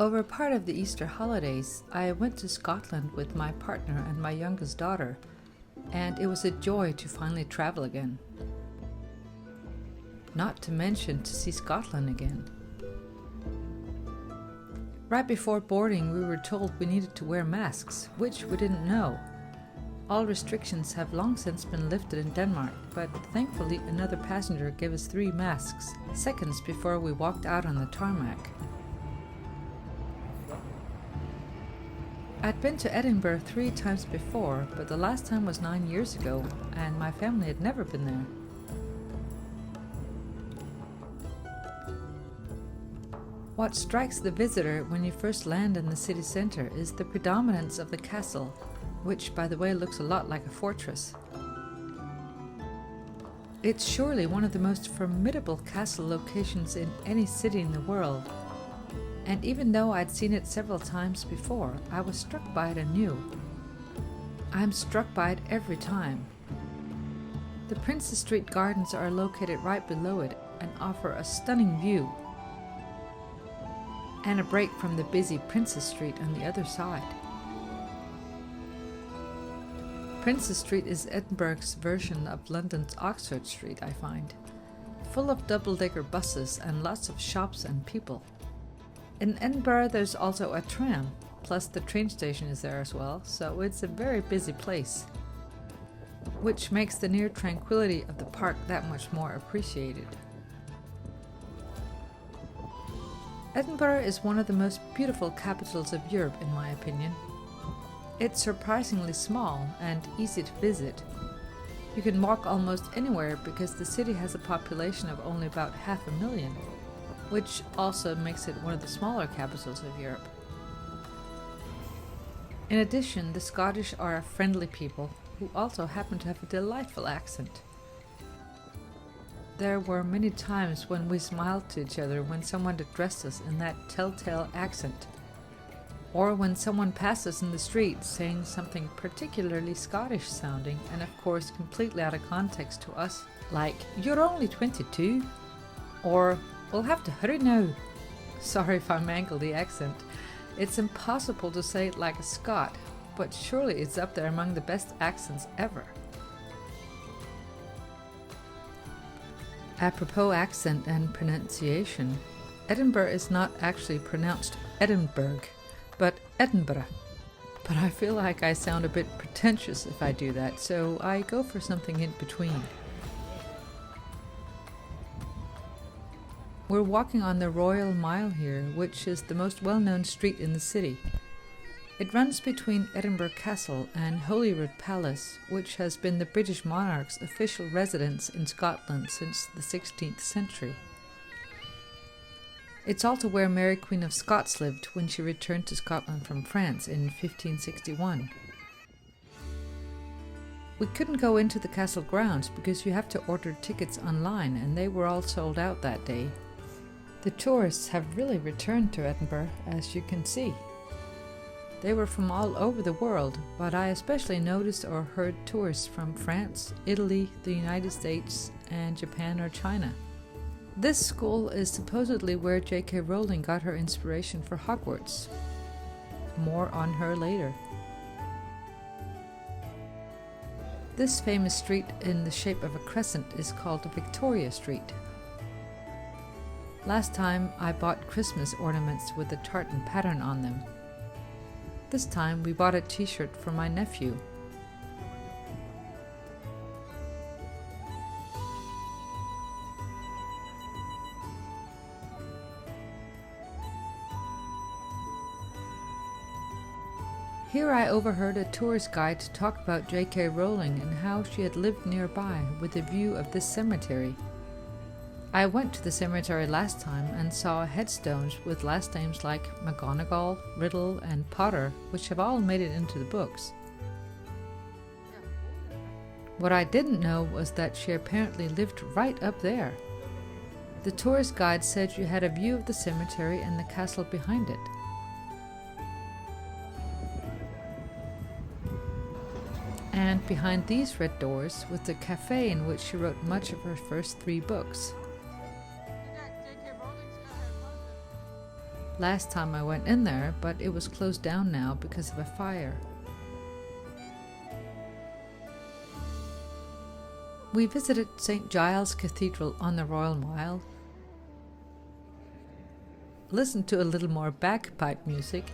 Over part of the Easter holidays, I went to Scotland with my partner and my youngest daughter, and it was a joy to finally travel again. Not to mention to see Scotland again. Right before boarding, we were told we needed to wear masks, which we didn't know. All restrictions have long since been lifted in Denmark, but thankfully another passenger gave us 3 masks, seconds before we walked out on the tarmac. I'd been to Edinburgh 3 times before, but the last time was 9 years ago, and my family had never been there. What strikes the visitor when you first land in the city centre is the predominance of the castle, which by the way looks a lot like a fortress. It's surely one of the most formidable castle locations in any city in the world, and even though I'd seen it several times before, I was struck by it anew. I'm struck by it every time. The Princes Street Gardens are located right below it and offer a stunning view, and a break from the busy Princes Street on the other side. Princes Street is Edinburgh's version of London's Oxford Street, I find, full of double-decker buses and lots of shops and people. In Edinburgh there's also a tram, plus the train station is there as well, so it's a very busy place, which makes the near tranquility of the park that much more appreciated. Edinburgh is one of the most beautiful capitals of Europe in my opinion. It's surprisingly small and easy to visit. You can walk almost anywhere because the city has a population of only about 500,000, which also makes it one of the smaller capitals of Europe. In addition, the Scottish are a friendly people who also happen to have a delightful accent. There were many times when we smiled to each other when someone addressed us in that telltale accent, or when someone passed us in the street saying something particularly Scottish sounding and of course completely out of context to us, like, "You're only 22," or "We'll have to hurry now." Sorry if I mangle the accent. It's impossible to say it like a Scot, but surely it's up there among the best accents ever. Apropos accent and pronunciation, Edinburgh is not actually pronounced Edinburgh, but Edinburgh. But I feel like I sound a bit pretentious if I do that, so I go for something in between. We're walking on the Royal Mile here, which is the most well-known street in the city. It runs between Edinburgh Castle and Holyrood Palace, which has been the British monarch's official residence in Scotland since the 16th century. It's also where Mary Queen of Scots lived when she returned to Scotland from France in 1561. We couldn't go into the castle grounds because you have to order tickets online, and they were all sold out that day. The tourists have really returned to Edinburgh, as you can see. They were from all over the world, but I especially noticed or heard tourists from France, Italy, the United States, and Japan or China. This school is supposedly where J.K. Rowling got her inspiration for Hogwarts. More on her later. This famous street in the shape of a crescent is called Victoria Street. Last time I bought Christmas ornaments with a tartan pattern on them. This time we bought a t-shirt for my nephew. Here I overheard a tourist guide talk about J.K. Rowling and how she had lived nearby with a view of this cemetery. I went to the cemetery last time and saw headstones with last names like McGonagall, Riddle, and Potter, which have all made it into the books. What I didn't know was that she apparently lived right up there. The tourist guide said you had a view of the cemetery and the castle behind it. And behind these red doors was the cafe in which she wrote much of her first 3 books. last time I went in there, but it was closed down now because of a fire. We visited St. Giles Cathedral on the Royal Mile, listened to a little more bagpipe music,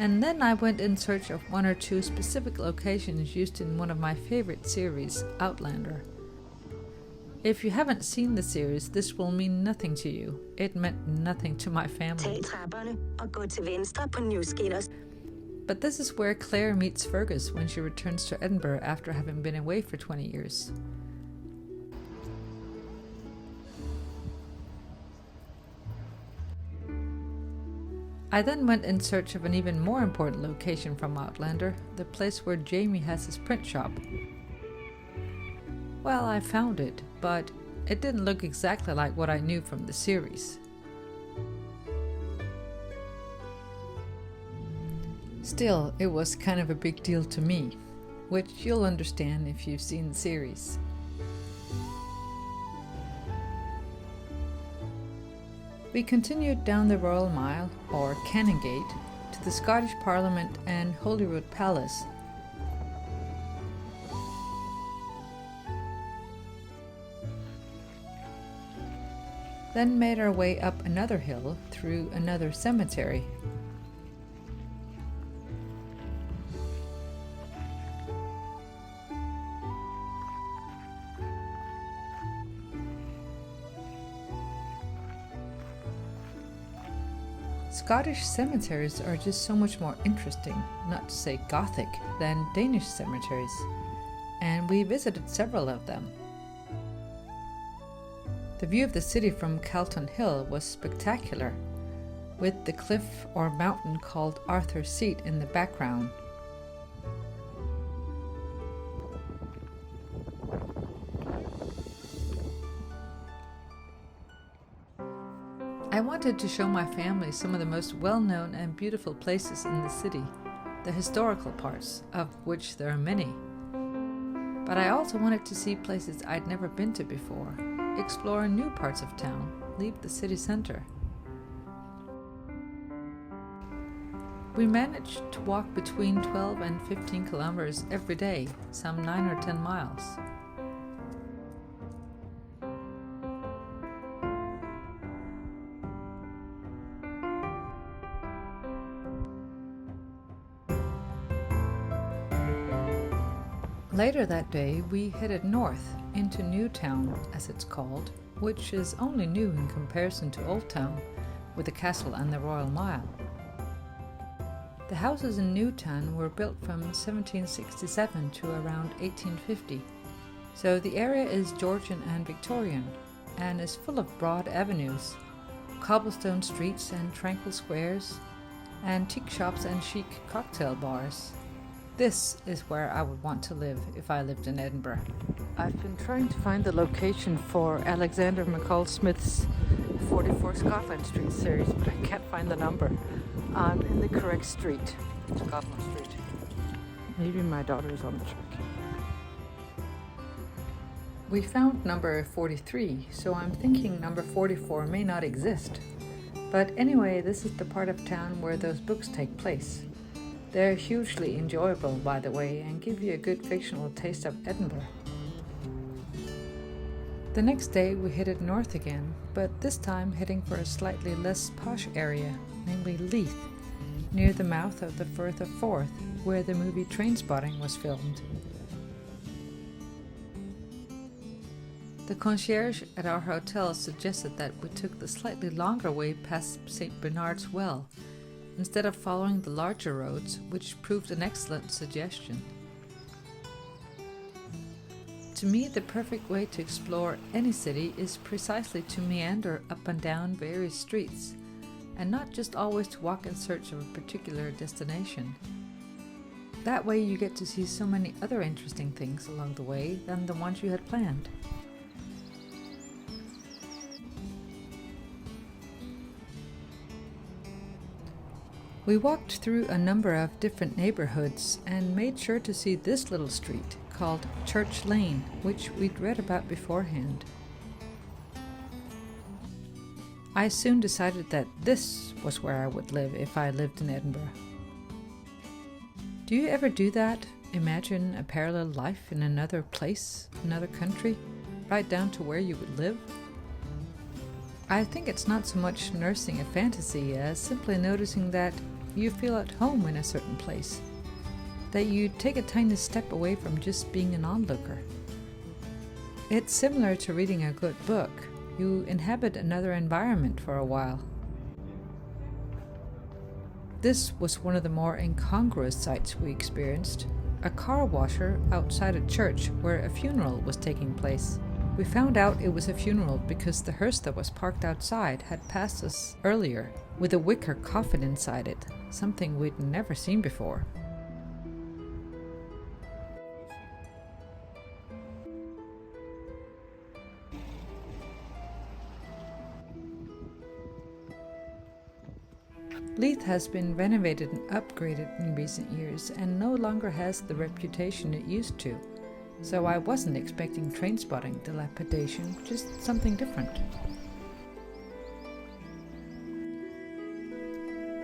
and then I went in search of one or two specific locations used in one of my favorite series, Outlander. If you haven't seen the series, this will mean nothing to you. It meant nothing to my family. But this is where Claire meets Fergus when she returns to Edinburgh after having been away for 20 years. I then went in search of an even more important location from Outlander, the place where Jamie has his print shop. Well, I found it, but it didn't look exactly like what I knew from the series. Still, it was kind of a big deal to me, which you'll understand if you've seen the series. We continued down the Royal Mile, or Canongate, to the Scottish Parliament and Holyrood Palace. Then made our way up another hill through another cemetery. Scottish cemeteries are just so much more interesting, not to say Gothic, than Danish cemeteries, and we visited several of them. The view of the city from Calton Hill was spectacular, with the cliff or mountain called Arthur's Seat in the background. I wanted to show my family some of the most well-known and beautiful places in the city, the historical parts, of which there are many. But I also wanted to see places I'd never been to before, explore new parts of town, leave the city centre. We managed to walk between 12 and 15 kilometers every day, some 9 or 10 miles. Later that day, we headed north into Newtown, as it's called, which is only new in comparison to Old Town, with the castle and the Royal Mile. The houses in Newtown were built from 1767 to around 1850, so the area is Georgian and Victorian, and is full of broad avenues, cobblestone streets and tranquil squares, antique shops and chic cocktail bars. This is where I would want to live if I lived in Edinburgh. I've been trying to find the location for Alexander McCall Smith's 44 Scotland Street series, but I can't find the number. I'm in the correct street, Scotland Street. Maybe my daughter is on the track. We found number 43, so I'm thinking number 44 may not exist. But anyway, this is the part of town where those books take place. They're hugely enjoyable, by the way, and give you a good fictional taste of Edinburgh. The next day we headed north again, but this time heading for a slightly less posh area, namely Leith, near the mouth of the Firth of Forth, where the movie Trainspotting was filmed. The concierge at our hotel suggested that we took the slightly longer way past St. Bernard's Well, instead of following the larger roads, which proved an excellent suggestion. To me, the perfect way to explore any city is precisely to meander up and down various streets, and not just always to walk in search of a particular destination. That way you get to see so many other interesting things along the way than the ones you had planned. We walked through a number of different neighborhoods and made sure to see this little street called Church Lane, which we'd read about beforehand. I soon decided that this was where I would live if I lived in Edinburgh. Do you ever do that? Imagine a parallel life in another place, another country, right down to where you would live? I think it's not so much nursing a fantasy as simply noticing that you feel at home in a certain place, that you take a tiny step away from just being an onlooker. It's similar to reading a good book. You inhabit another environment for a while. This was one of the more incongruous sights we experienced. A car washer outside a church where a funeral was taking place. We found out it was a funeral because the hearse that was parked outside had passed us earlier with a wicker coffin inside it, something we'd never seen before. Leith has been renovated and upgraded in recent years and no longer has the reputation it used to, so I wasn't expecting train-spotting dilapidation, just something different.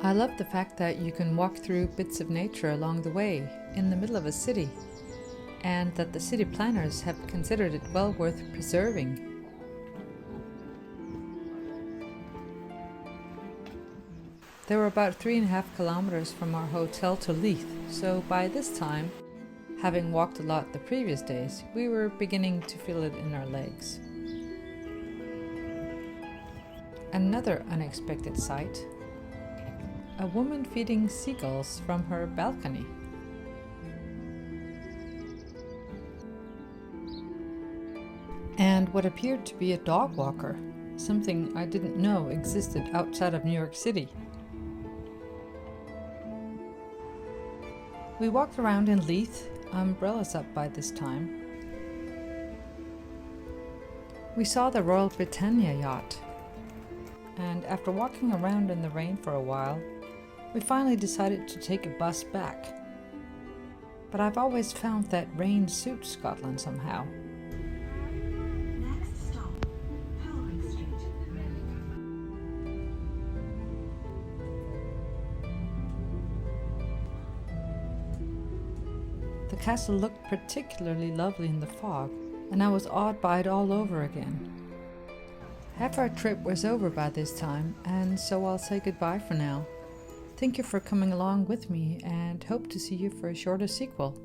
I love the fact that you can walk through bits of nature along the way, in the middle of a city, and that the city planners have considered it well worth preserving. They were about 3.5 kilometers from our hotel to Leith, so by this time, having walked a lot the previous days, we were beginning to feel it in our legs. Another unexpected sight: a woman feeding seagulls from her balcony. And what appeared to be a dog walker, something I didn't know existed outside of New York City. We walked around in Leith, umbrellas up by this time. We saw the Royal Britannia yacht, and after walking around in the rain for a while, we finally decided to take a bus back. But I've always found that rain suits Scotland somehow. The castle looked particularly lovely in the fog, and I was awed by it all over again. Half our trip was over by this time, and so I'll say goodbye for now. Thank you for coming along with me, and hope to see you for a shorter sequel.